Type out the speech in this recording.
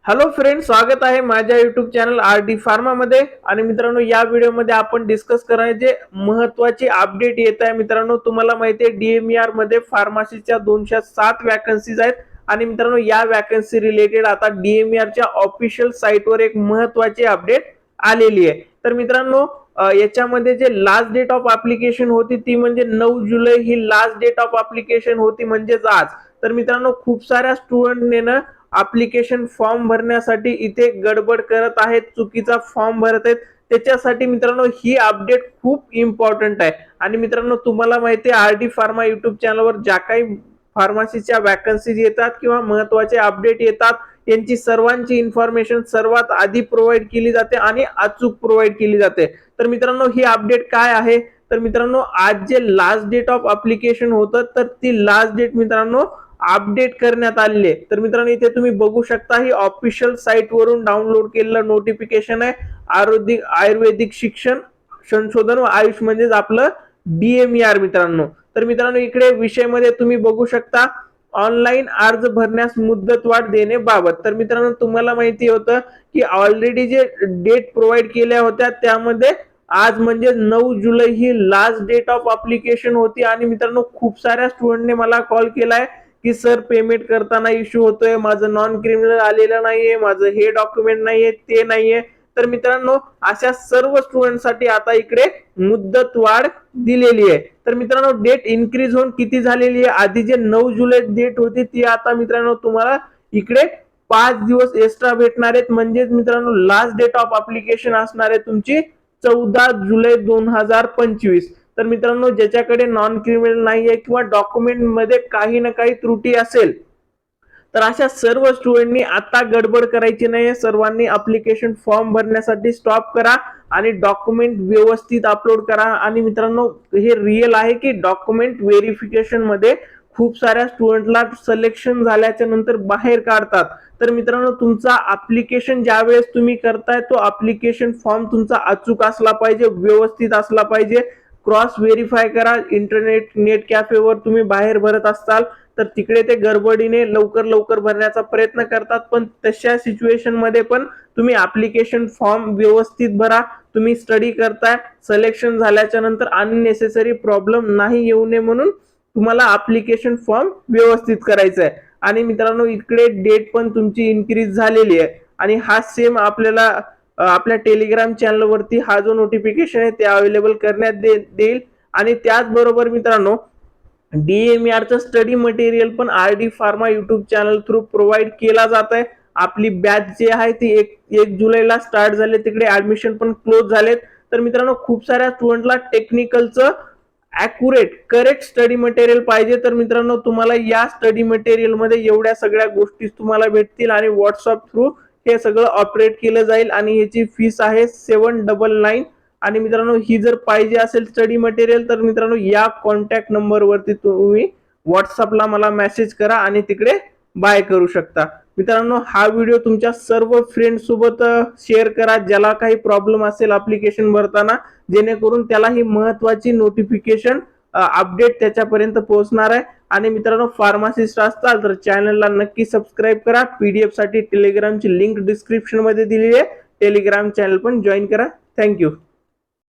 Hello friends, स्वागत आहे माझ्या YouTube channel R D pharma मध्ये. आणि मित्रांनो, या व्हिडिओमध्ये आपण डिस्कस करणार जे महत्त्वाची अपडेट येत आहे. मित्रांनो, तुम्हाला माहिती आहे DMER मध्ये फार्मसीच्या 207 वॅकन्सीज आहेत. आणि मित्रांनो, या वॅकन्सी रिलेटेड आता DMER च्या ऑफिशियल साइटवर एक महत्त्वाची अपडेट आलेली आहे. तर मित्रांनो, याच्यामध्ये जे लास्ट डेट ऑफ ऍप्लिकेशन होती ती म्हणजे 9 जुलै ही लास्ट डेट ऑफ ऍप्लिकेशन होती, म्हणजेच आज. तर मित्रांनो, खूप साऱ्या स्टुडंटने ना ऍप्लिकेशन फॉर्म भरण्यासाठी इथे गडबड करत आहेत, चुकीचा फॉर्म भरत आहेत. त्याच्यासाठी मित्रांनो ही अपडेट खूप इम्पॉर्टंट आहे. आणि मित्रांनो, तुम्हाला माहिती आहे आर डी फार्मा युट्यूब चॅनलवर ज्या काही फार्मसीच्या वॅकन्सीज येतात किंवा महत्त्वाचे अपडेट येतात, यांची सर्वांची इन्फॉर्मेशन सर्वात आधी प्रोव्हाइड केली जाते आणि अचूक प्रोव्हाइड केली जाते. तर मित्रांनो, ही अपडेट काय आहे? तर मित्रांनो, आज जे लास्ट डेट ऑफ ऍप्लिकेशन होतं, तर ती लास्ट डेट मित्रांनो अपडेट करण्यात आलेली आहे. तर मित्रांनो, इथे तुम्ही बघू शकता, ही ऑफिशियल साइट वरून डाउनलोड केलेलं नोटिफिकेशन आहे. आयुर्वेदिक शिक्षण संशोधन व आयुष म्हणजेच आपलं DMER मित्रांनो. तर मित्रांनो, इकडे विषय मध्ये तुम्ही बघू शकता, ऑनलाईन अर्ज भरण्यास मुदतवाढ देण्याबाबत. तर मित्रांनो, तुम्हाला माहिती होतं की ऑलरेडी जे डेट प्रोव्हाइड केल्या होत्या त्यामध्ये आज म्हणजे 9 जुलै ही लास्ट डेट ऑफ ऍप्लिकेशन होती. आणि मित्रांनो, खूप साऱ्या स्टुडंटने मला कॉल केलाय की सर, पेमेंट करताना इश्यू होतोय, माझं नॉन क्रिमिनल आलेलं नाहीये, माझं हे डॉक्युमेंट नाहीये, ते नाहीये. तर मित्रांनो, अशा सर्व स्टुडंटसाठी आता इकडे मुदत वाढ दिलेली आहे. तर मित्रांनो, डेट इन्क्रीज होऊन किती झालेली आहे? आधी जे 9 जुलै डेट होती ती आता मित्रांनो तुम्हाला इकडे 5 दिवस एक्स्ट्रा भेटणार आहेत. म्हणजेच मित्रांनो, लास्ट डेट ऑफ ऍप्लिकेशन असणार आहे तुमची 14 जुलै 2025. तर मित्रांनो, ज्याच्याकडे नॉन क्रिमिनल नाहीये किंवा डॉक्युमेंट मध्ये काही ना काही त्रुटी असेल, तर अशा सर्व स्टुडंटनी आता गडबड करायची नाही. सर्वांनी ऍप्लिकेशन फॉर्म भरण्यासाठी स्टॉप करा आणि डॉक्युमेंट व्यवस्थित अपलोड करा. आणि मित्रांनो, हे रिअल आहे की डॉक्युमेंट व्हेरिफिकेशन मध्ये खूप साऱ्या स्टुडंटला सिलेक्शन झाल्याच्या नंतर बाहेर काढतात. तर मित्रांनो, तुमचा ऍप्लिकेशन ज्यावेळेस तुम्ही करताय तो ऍप्लिकेशन फॉर्म तुमचा अचूक असला पाहिजे, व्यवस्थित असला पाहिजे. क्रॉस व्हेरीफाय करा. इंटरनेट नेट कॅफेवर तुम्ही बाहेर भरत असाल तर तिकडे ते गडबडीने लवकर भरण्याचा प्रयत्न करतात, पण तशा सिच्युएशन मध्ये पण तुम्ही ऍप्लिकेशन फॉर्म व्यवस्थित भरा. तुम्ही स्टडी करताय, सिलेक्शन झाल्याच्या नंतर अननेसेसरी प्रॉब्लेम नाही येऊ नये म्हणून तुम्हाला ऍप्लिकेशन फॉर्म व्यवस्थित करायचा आहे. आणि मित्रांनो, इकडे डेट पण तुमची इन्क्रीज झालेली आहे. आणि हा सेम आपल्याला आपल्या टेलिग्राम चॅनल वरती हा जो नोटिफिकेशन आहे ते अवेलेबल करण्यात देईल. आणि त्याचबरोबर मित्रांनो, DMER चं स्टडी मटेरियल पण R D pharma YouTube channel through provide केला जात आहे. आपली बॅच जी आहे ती 1 जुलैला स्टार्ट झाले, तिकडे ऍडमिशन पण क्लोज झालेत. तर मित्रांनो, खूप साऱ्या स्टुडंटला टेक्निकलचं ॲक्युरेट करेक्ट स्टडी मटेरियल पाहिजे. तर मित्रांनो, तुम्हाला या स्टडी मटेरियल मध्ये एवढ्या सगळ्या गोष्टी तुम्हाला भेटतील आणि व्हॉट्सअप थ्रू हे सगळं ऑपरेट केलं जाईल. आणि ह्याची फीस आहे 799. आणि मित्रांनो, ही जर पाहिजे असेल स्टडी मटेरियल तर मित्रांनो, या कॉन्टॅक्ट नंबर वरती तुम्ही व्हॉट्सअपला मला मेसेज करा आणि तिकडे बाय करू शकता. मित्रांनो, हा व्हिडिओ तुमच्या सर्व फ्रेंड सोबत शेअर करा ज्याला काही प्रॉब्लेम असेल ऍप्लिकेशन भरताना, जेणेकरून त्याला ही महत्त्वाची नोटिफिकेशन अपडेट त्याच्यापर्यंत पोहोचणार आहे. आणि मित्रांनो, फार्मासिस्ट असाल तर चॅनलला नक्की सबस्क्राईब करा. PDF साठी टेलिग्रामची लिंक डिस्क्रिप्शन मध्ये दिलेली आहे, टेलिग्राम चॅनल पण जॉईन करा. थँक्यू.